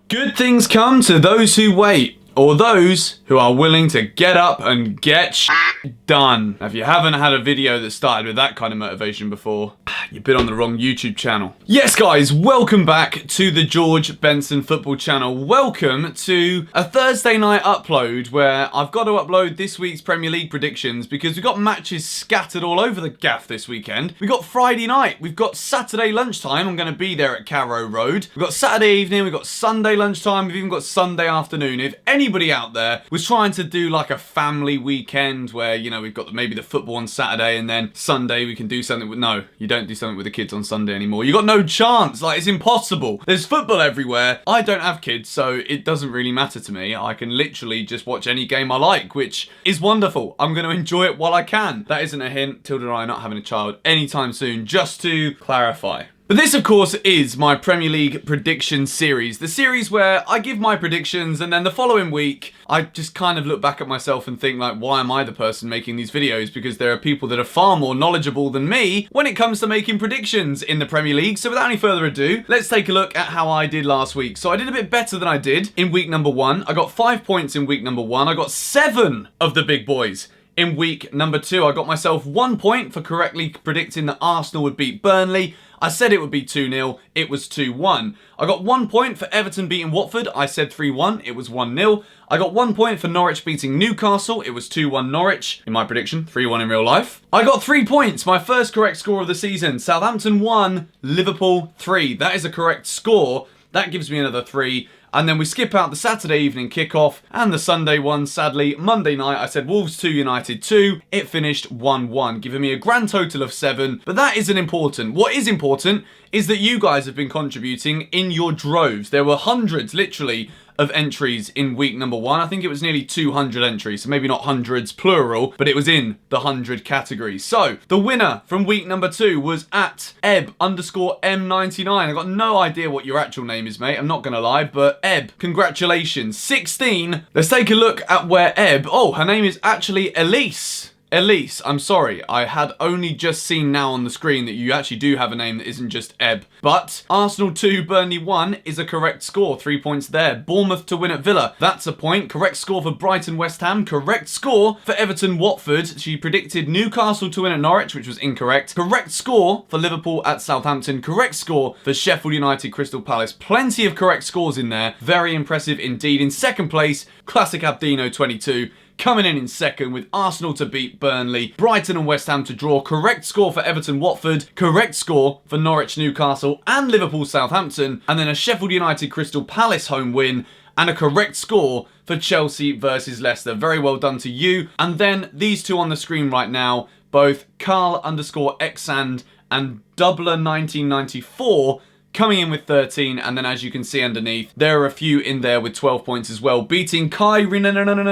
Good things come to those who wait, or those who are willing to get up and get done. Now, if you haven't had a video that started with that kind of motivation before, you've been on the wrong YouTube channel. Yes, guys, welcome back to the George Benson football channel. Welcome to a Thursday night upload where I've got to upload this week's Premier League predictions because we've got matches scattered all over the gaff this weekend. We've got Friday night, we've got Saturday lunchtime, I'm going to be there at Carrow Road. We've got Saturday evening, we've got Sunday lunchtime, we've even got Sunday afternoon. If anybody out there was trying to do like a family weekend where, you know, we've got maybe the football on Saturday and then Sunday we can do something with... No, you don't do something with the kids on Sunday anymore. You got no chance. Like, it's impossible. There's football everywhere. I don't have kids, so it doesn't really matter to me. I can literally just watch any game I like, which is wonderful. I'm going to enjoy it while I can. That isn't a hint. Tilda and I are not having a child anytime soon, just to clarify. But this, of course, is my Premier League prediction series. The series where I give my predictions and then the following week, I just kind of look back at myself and think, like, why am I the person making these videos? Because there are people that are far more knowledgeable than me when it comes to making predictions in the Premier League. So without any further ado, let's take a look at how I did last week. So I did a bit better than I did in week number 1. I got 5 points in week number 1. I got 7 of the big boys. In week number 2, I got myself 1 point for correctly predicting that Arsenal would beat Burnley. I said it would be 2-0, it was 2-1. I got 1 point for Everton beating Watford, I said 3-1, it was 1-0. I got 1 point for Norwich beating Newcastle, it was 2-1 Norwich, in my prediction, 3-1 in real life. I got 3 points, my first correct score of the season. Southampton 1, Liverpool 3. That is a correct score, that gives me another 3. And then we skip out the Saturday evening kickoff and the Sunday one, sadly. Monday night, I said Wolves 2, United 2. It finished 1-1, giving me a grand total of 7. But that isn't important. What is important is that you guys have been contributing in your droves. There were hundreds, literally, of entries in week number 1. I think it was nearly 200 entries, so maybe not hundreds plural, but it was in the 100 category. So, the winner from week number 2 was at Eb_M99. I got no idea what your actual name is, mate. I'm not gonna lie, but Eb, congratulations. 16. Let's take a look at where Eb... Oh, her name is actually Elise. Elise, I'm sorry, I had only just seen now on the screen that you actually do have a name that isn't just Eb. But Arsenal 2, Burnley 1 is a correct score, 3 points there. Bournemouth to win at Villa, that's a point. Correct score for Brighton, West Ham, correct score for Everton, Watford. She predicted Newcastle to win at Norwich, which was incorrect. Correct score for Liverpool at Southampton, correct score for Sheffield United, Crystal Palace. Plenty of correct scores in there, very impressive indeed. In second place, Classic Abdino 22. Coming in second with Arsenal to beat Burnley, Brighton and West Ham to draw, correct score for Everton Watford, correct score for Norwich Newcastle and Liverpool Southampton, and then a Sheffield United Crystal Palace home win, and a correct score for Chelsea versus Leicester. Very well done to you. And then these two on the screen right now, both Carl_Xand and Doubler1994, coming in with 13, and then as you can see underneath, there are a few in there with 12 points as well, beating Kai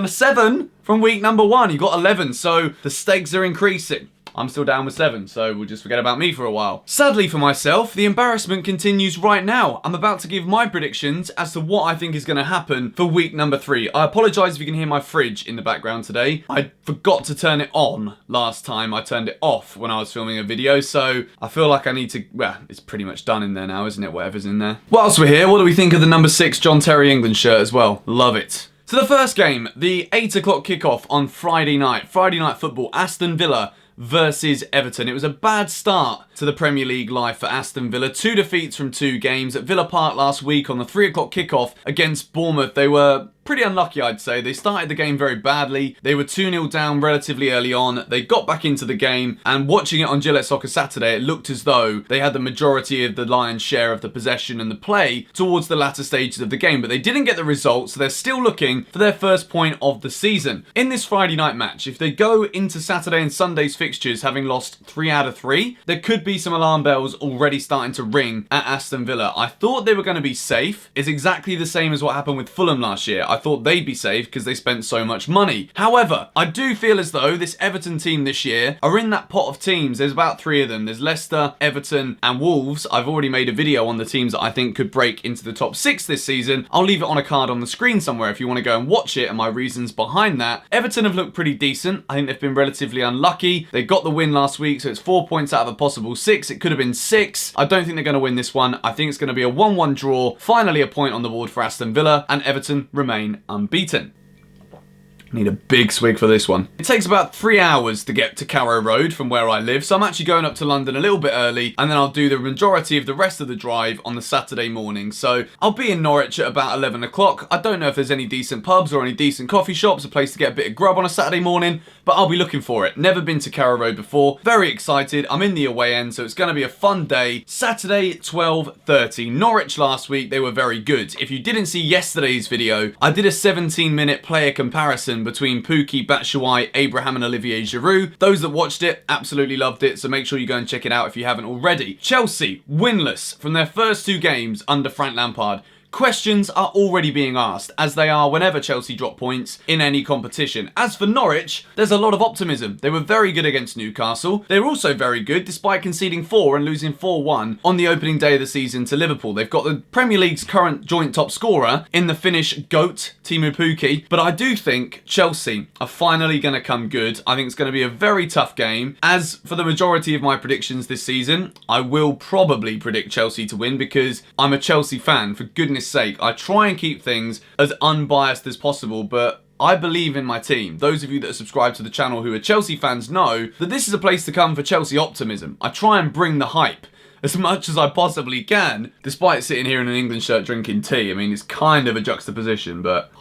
7 from week number 1. He got 11, so the stakes are increasing. I'm still down with 7, so we'll just forget about me for a while. Sadly for myself, the embarrassment continues right now. I'm about to give my predictions as to what I think is going to happen for week number 3. I apologise if you can hear my fridge in the background today. I forgot to turn it on last time. I turned it off when I was filming a video, so I feel like I need to... Well, it's pretty much done in there now, isn't it? Whatever's in there. Whilst we're here, what do we think of the number 6 John Terry England shirt as well? Love it. So the first game, the 8 o'clock kickoff on Friday night football, Aston Villa versus Everton. It was a bad start to the Premier League life for Aston Villa. 2 defeats from 2 games at Villa Park last week on the 3 o'clock kickoff against Bournemouth. They were pretty unlucky, I'd say. They started the game very badly. They were 2-0 down relatively early on. They got back into the game, and watching it on Gillette Soccer Saturday, it looked as though they had the majority of the lion's share of the possession and the play towards the latter stages of the game, but they didn't get the results, so they're still looking for their first point of the season. In this Friday night match, if they go into Saturday and Sunday's fixtures having lost 3 out of 3, there could be some alarm bells already starting to ring at Aston Villa. I thought they were going to be safe. It's exactly the same as what happened with Fulham last year. I thought they'd be safe because they spent so much money. However, I do feel as though this Everton team this year are in that pot of teams. There's about 3 of them. There's Leicester, Everton, and Wolves. I've already made a video on the teams that I think could break into the top 6 this season. I'll leave it on a card on the screen somewhere if you want to go and watch it and my reasons behind that. Everton have looked pretty decent. I think they've been relatively unlucky. They got the win last week, so it's 4 points out of a possible 6. It could have been 6. I don't think they're going to win this one. I think it's going to be a 1-1 draw. Finally a point on the board for Aston Villa, and Everton remain unbeaten. Need a big swig for this one. It takes about 3 hours to get to Carrow Road from where I live, so I'm actually going up to London a little bit early, and then I'll do the majority of the rest of the drive on the Saturday morning. So I'll be in Norwich at about 11 o'clock. I don't know if there's any decent pubs or any decent coffee shops, a place to get a bit of grub on a Saturday morning, but I'll be looking for it. Never been to Carrow Road before. Very excited. I'm in the away end, so it's going to be a fun day. Saturday, 12:30. Norwich last week, they were very good. If you didn't see yesterday's video, I did a 17-minute player comparison between Pukki, Batshuayi, Abraham and Olivier Giroud. Those that watched it absolutely loved it, so make sure you go and check it out if you haven't already. Chelsea, winless from their first 2 games under Frank Lampard. Questions are already being asked, as they are whenever Chelsea drop points in any competition. As for Norwich, there's a lot of optimism. They were very good against Newcastle. They were also very good despite conceding 4 and losing 4-1 on the opening day of the season to Liverpool. They've got the Premier League's current joint top scorer in the Finnish GOAT, Teemu Pukki. But I do think Chelsea are finally going to come good. I think it's going to be a very tough game. As for the majority of my predictions this season, I will probably predict Chelsea to win because I'm a Chelsea fan, for goodness sake. I try and keep things as unbiased as possible, but I believe in my team. Those of you that are subscribed to the channel who are Chelsea fans know that this is a place to come for Chelsea optimism. I try and bring the hype as much as I possibly can, despite sitting here in an England shirt drinking tea. I mean, it's kind of a juxtaposition, but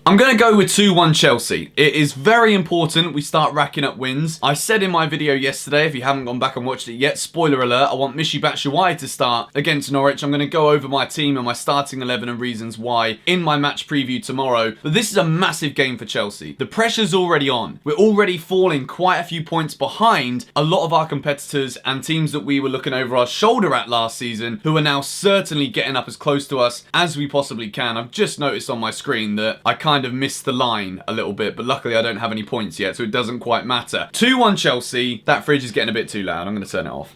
I'm going to go with 2-1 Chelsea. It is very important we start racking up wins. I said in my video yesterday, if you haven't gone back and watched it yet, spoiler alert, I want Michy Batshuayi to start against Norwich. I'm going to go over my team and my starting 11 and reasons why in my match preview tomorrow. But this is a massive game for Chelsea. The pressure's already on. We're already falling quite a few points behind a lot of our competitors and teams that we were looking over our shoulder at last season, who are now certainly getting up as close to us as we possibly can. I've just noticed on my screen that I kind of missed the line a little bit, but luckily I don't have any points yet, so it doesn't quite matter. 2-1 Chelsea. That fridge is getting a bit too loud. I'm going to turn it off.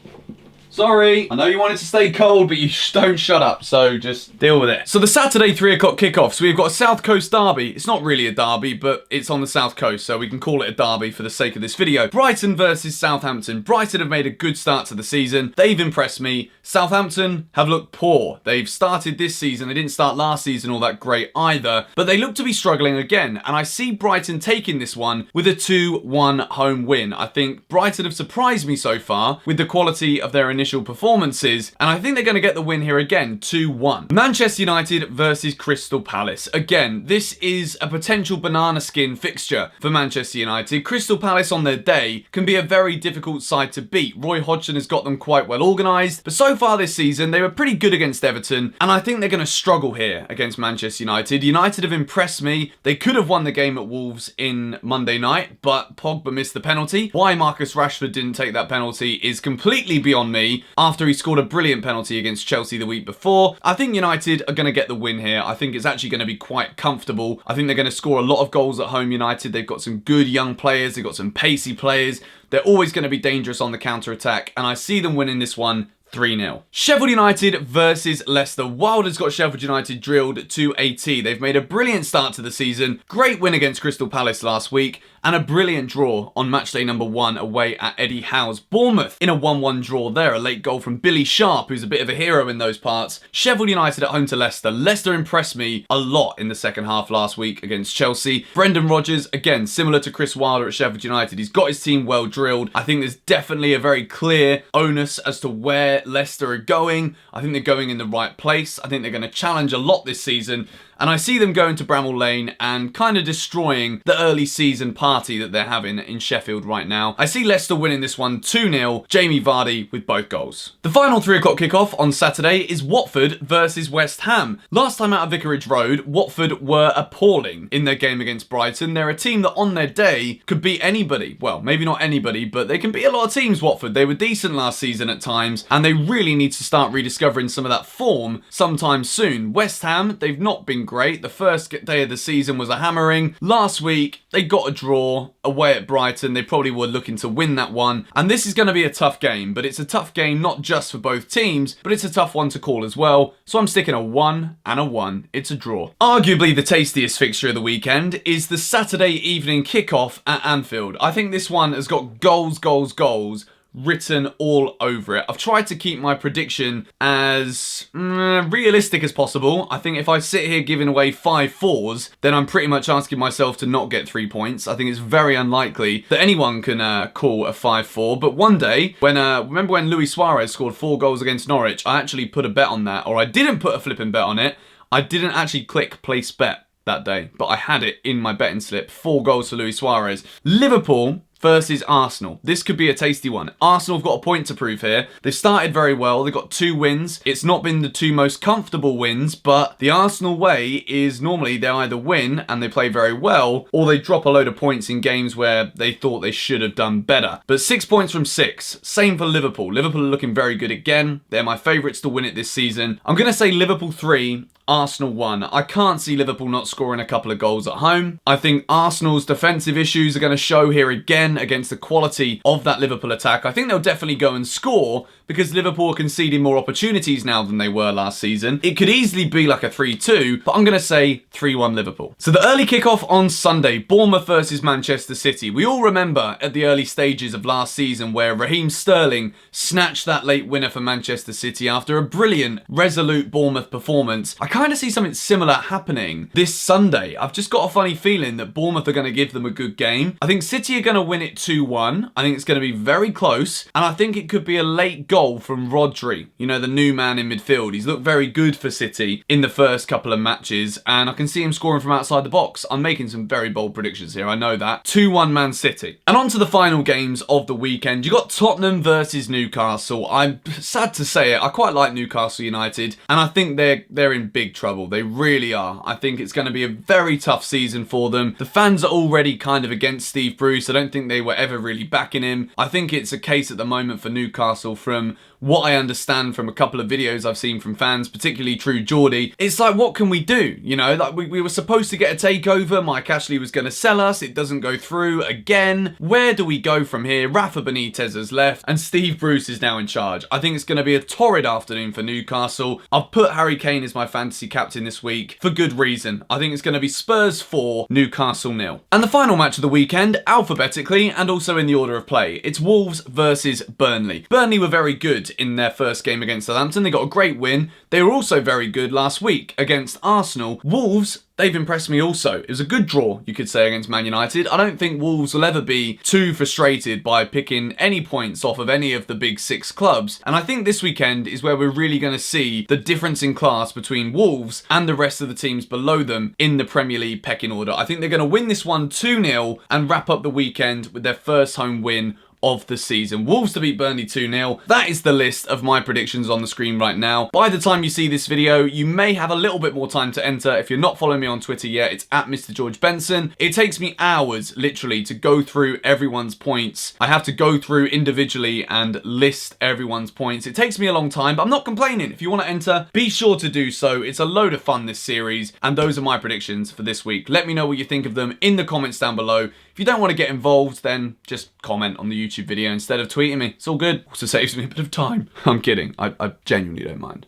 Sorry, I know you want it to stay cold, but you don't shut up, so just deal with it. So the Saturday 3 o'clock kickoff, so we've got a South Coast derby. It's not really a derby, but it's on the South Coast, so we can call it a derby for the sake of this video. Brighton versus Southampton. Brighton have made a good start to the season. They've impressed me. Southampton have looked poor. They've started this season. They didn't start last season all that great either, but they look to be struggling again, and I see Brighton taking this one with a 2-1 home win. I think Brighton have surprised me so far with the quality of their initial performances, and I think they're going to get the win here again, 2-1. Manchester United versus Crystal Palace. Again, this is a potential banana skin fixture for Manchester United. Crystal Palace on their day can be a very difficult side to beat. Roy Hodgson has got them quite well organised, but so far this season they were pretty good against Everton, and I think they're going to struggle here against Manchester United. United have impressed me. They could have won the game at Wolves in Monday night, but Pogba missed the penalty. Why Marcus Rashford didn't take that penalty is completely beyond me, after he scored a brilliant penalty against Chelsea the week before. I think United are going to get the win here. I think it's actually going to be quite comfortable. I think they're going to score a lot of goals at home, United. They've got some good young players. They've got some pacey players. They're always going to be dangerous on the counter-attack, and I see them winning this one 3-0. Sheffield United versus Leicester. Wilder's got Sheffield United drilled to a T. They've made a brilliant start to the season. Great win against Crystal Palace last week, and a brilliant draw on matchday number 1 away at Eddie Howe's Bournemouth in a 1-1 draw there. A late goal from Billy Sharp, who's a bit of a hero in those parts. Sheffield United at home to Leicester. Leicester impressed me a lot in the second half last week against Chelsea. Brendan Rodgers, again, similar to Chris Wilder at Sheffield United, he's got his team well drilled. I think there's definitely a very clear onus as to where Leicester are going. I think they're going in the right place. I think they're going to challenge a lot this season, and I see them going to Bramall Lane and kind of destroying the early season part party that they're having in Sheffield right now. I see Leicester winning this one 2-0, Jamie Vardy with both goals. The final 3 o'clock kickoff on Saturday is Watford versus West Ham. Last time out of Vicarage Road, Watford were appalling in their game against Brighton. They're a team that on their day could beat anybody. Well, maybe not anybody, but they can beat a lot of teams, Watford. They were decent last season at times, and they really need to start rediscovering some of that form sometime soon. West Ham, they've not been great. The first day of the season was a hammering. Last week, they got a draw away at Brighton. They probably were looking to win that one, and this is going to be a tough game, but it's a tough game not just for both teams, but it's a tough one to call as well, so I'm sticking a 1 and a 1. It's a draw. Arguably the tastiest fixture of the weekend is the Saturday evening kickoff at Anfield. I think this one has got goals, goals, goals written all over it. I've tried to keep my prediction as realistic as possible. I think if I sit here giving away 5-4s, then I'm pretty much asking myself to not get 3 points. I think it's very unlikely that anyone can call a 5-4, but one day, remember when Luis Suarez scored 4 goals against Norwich, I actually put a bet on that, or I didn't put a flipping bet on it. I didn't actually click place bet that day, but I had it in my betting slip. 4 goals for Luis Suarez. Liverpool versus Arsenal. This could be a tasty one. Arsenal have got a point to prove here. They've started very well. They've got 2 wins. It's not been the 2 most comfortable wins, but the Arsenal way is normally they either win and they play very well, or they drop a load of points in games where they thought they should have done better. But 6 points from 6. Same for Liverpool. Liverpool are looking very good again. They're my favourites to win it this season. I'm going to say Liverpool 3, Arsenal 1. I can't see Liverpool not scoring a couple of goals at home. I think Arsenal's defensive issues are going to show here again against the quality of that Liverpool attack. I think they'll definitely go and score because Liverpool are conceding more opportunities now than they were last season. It could easily be like a 3-2, but I'm going to say 3-1 Liverpool. So the early kickoff on Sunday, Bournemouth versus Manchester City. We all remember at the early stages of last season where Raheem Sterling snatched that late winner for Manchester City after a brilliant, resolute Bournemouth performance. I kind of see something similar happening this Sunday. I've just got a funny feeling that Bournemouth are going to give them a good game. I think City are going to win it 2-1. I think it's going to be very close, and I think it could be a late goal from Rodri, you know, the new man in midfield. He's looked very good for City in the first couple of matches, and I can see him scoring from outside the box. I'm making some very bold predictions here, I know that. 2-1 Man City. And on to the final games of the weekend. You got Tottenham versus Newcastle. I'm sad to say it, I quite like Newcastle United, and I think they're in big trouble. They really are. I think it's going to be a very tough season for them. The fans are already kind of against Steve Bruce. I don't think they were ever really backing him. I think it's a case at the moment for Newcastle, from what I understand from a couple of videos I've seen from fans, particularly True Geordie. It's like, what can we do? You know, like we were supposed to get a takeover. Mike Ashley was going to sell us. It doesn't go through again. Where do we go from here? Rafa Benitez has left and Steve Bruce is now in charge. I think it's going to be a torrid afternoon for Newcastle. I've put Harry Kane as my fantasy captain this week for good reason. I think it's going to be Spurs 4, Newcastle 0. And the final match of the weekend, alphabetically and also in the order of play, it's Wolves versus Burnley. Burnley were very good in their first game against Southampton. They got a great win. They were also very good last week against Arsenal. Wolves, they've impressed me also. It was a good draw, you could say, against Man United. I don't think Wolves will ever be too frustrated by picking any points off of any of the big 6 clubs. And I think this weekend is where we're really going to see the difference in class between Wolves and the rest of the teams below them in the Premier League pecking order. I think they're going to win this one 2-0 and wrap up the weekend with their first home win of the season. Wolves to beat Burnley 2-0. That is the list of my predictions on the screen right now. By the time you see this video, you may have a little bit more time to enter. If you're not following me on Twitter yet, it's at Mr. George Benson. It takes me hours, literally, to go through everyone's points. I have to go through individually and list everyone's points. It takes me a long time, but I'm not complaining. If you want to enter, be sure to do so. It's a load of fun, this series, and those are my predictions for this week. Let me know what you think of them in the comments down below. If you don't want to get involved, then just comment on the YouTube video instead of tweeting me. It's all good. Also saves me a bit of time. I'm kidding. I genuinely don't mind.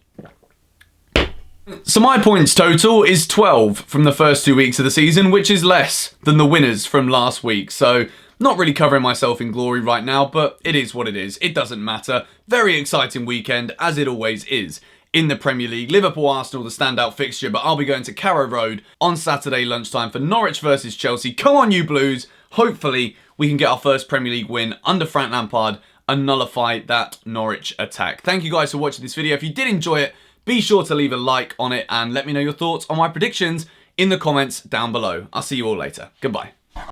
So my points total is 12 from the first 2 weeks of the season, which is less than the winners from last week. So not really covering myself in glory right now, but it is what it is. It doesn't matter. Very exciting weekend, as it always is. In the Premier League, Liverpool Arsenal the standout fixture, but I'll be going to Carrow Road on Saturday lunchtime for Norwich versus Chelsea. Come on, you Blues. Hopefully, we can get our first Premier League win under Frank Lampard and nullify that Norwich attack. Thank you guys for watching this video. If you did enjoy it, be sure to leave a like on it and let me know your thoughts on my predictions in the comments down below. I'll see you all later. Goodbye.